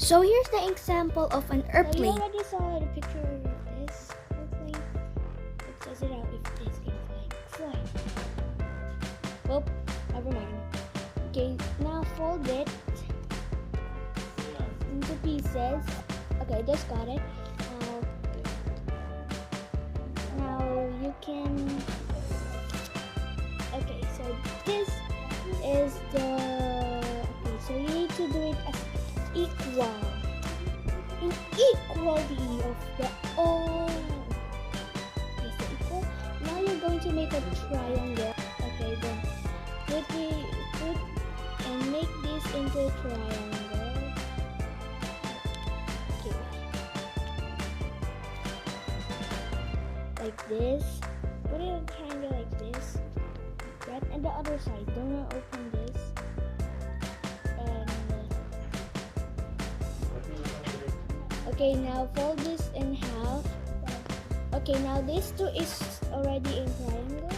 So here's the example of an So you airplane. already saw the picture of this airplane. It says it out if this can fly. Oh, never mind. Okay, now fold it into pieces. Okay, just got it. Now you can. Okay, so this is the. Okay, so you need to do it as equal. Inequality of the is the equal. Now you're going to make a triangle. Okay, then put and make this into a triangle. Okay, like this. Put it in a triangle like this. Right, and the other side. Don't open this. Okay, now fold this in half. Okay, now this two is already in triangle.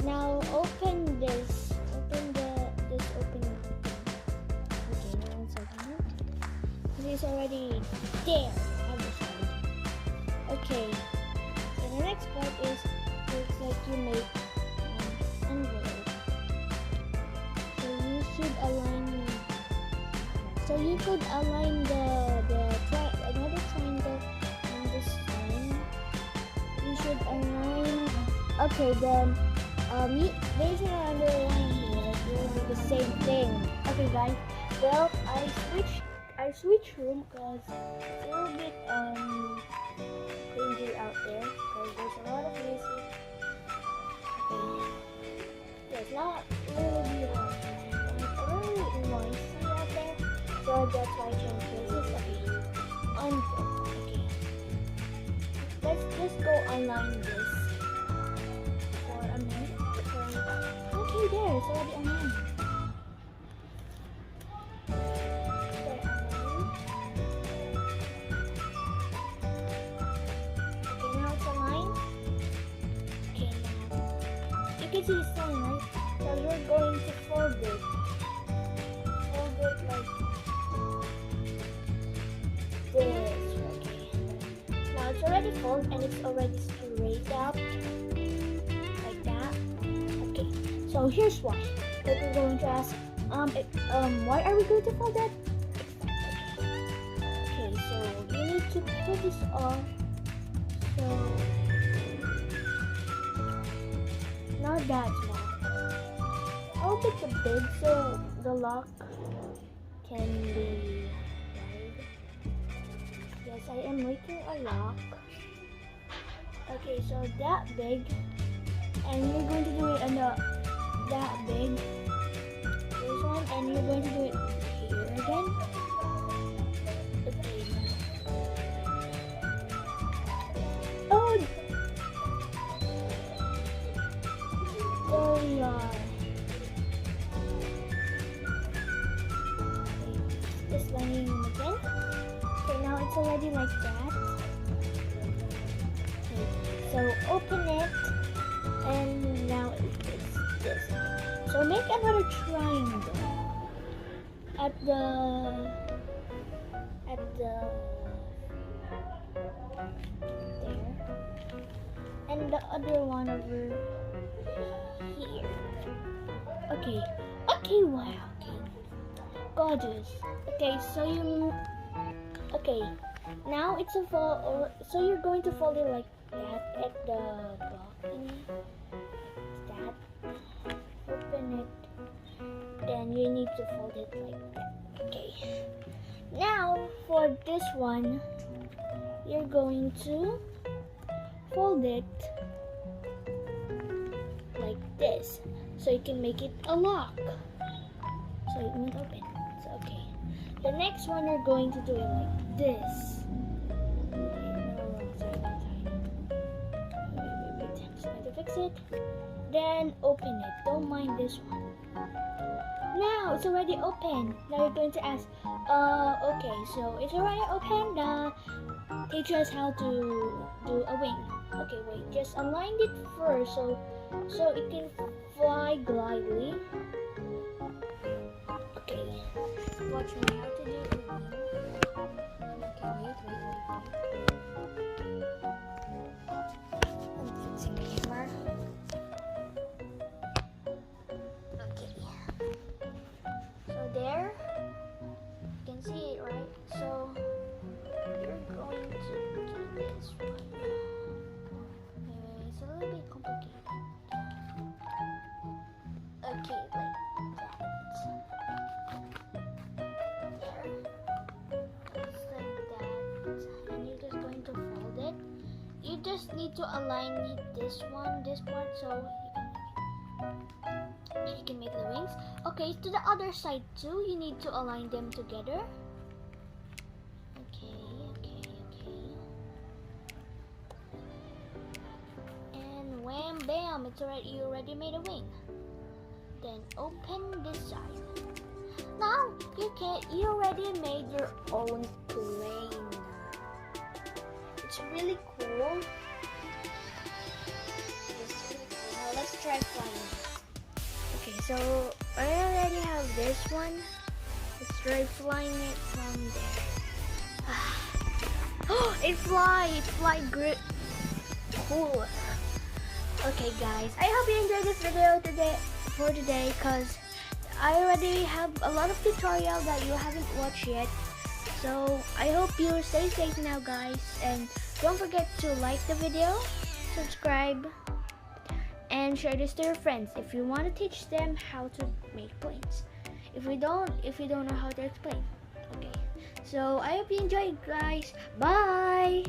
Now open this. Open this opening. Okay, now let's open it. This is already there. Other side. Okay. So the next part is looks like you make envelope. So you should align. So you could align another triangle on this line. You should align. Okay, then there's another line here. It will be the same thing. Okay, guys. Well, I switched room because it's a little bit crazy out there because there's a lot of music. Okay, it's not really hot. It's a little noisy out there. So that's why I changed this. Okay. Let's just go online this for a minute. Okay, there, it's already online. Okay, now it's online. Okay, now you can see it's online, right? So you're going to fold it. Fold it like this. Okay. Now it's already folded and it's already straight up like that. Okay. So here's why. But we're going to ask, why are we going to fold that? Okay. So you need to put this on. So not that small. I'll put the big so the lock can be. Yes, I am making a lock. Okay, so that big, and you're going to do it on that big. This one, and you're going to do it here again. Okay. Oh, there we are. Okay, just lining them again. Okay, now it's already like that. Okay, so open it, and now it's this. So make another triangle at the there, and the other one over here. Okay. Okay. Wow. Okay. Gorgeous. Okay. So you. Okay, now it's a fold. So you're going to fold it like that at the block thingy. That. Open it. Then you need to fold it like that. Okay. Now for this one, you're going to fold it like this, so you can make it a lock. So it won't open. So okay. The next one you're going to do it like this. Wait. Just going to fix it. Then open it. Don't mind this one. Now it's already open. Now you're going to ask, okay, so it's already open. Teach us how to do a wing. Okay, wait, just align it first so it can fly glidely. Okay, watch me how to do a wing. Okay, wait. I'm fixing the camera. Okay. So there, you can see it, right? So you're going to do this one. It's a little bit complicated. Okay, like that. There. Just like that. And you're just going to fold it. You just need to align this part, so you can make the wings. Okay, to the other side too, you need to align them together. Okay. And wham bam, you already made a wing. Then open this side. Now you already made your own plane. It's really cool. Now let's try flying. Okay, so I already have this one. Let's try flying it from there. Oh, it fly great. Cool. Okay guys, I hope you enjoyed this video today because I already have a lot of tutorial that you haven't watched yet. So I hope you stay safe now guys, and don't forget to like the video, subscribe, and share this to your friends if you want to teach them how to make planes. If you don't know how to explain. Okay. So I hope you enjoyed guys. Bye.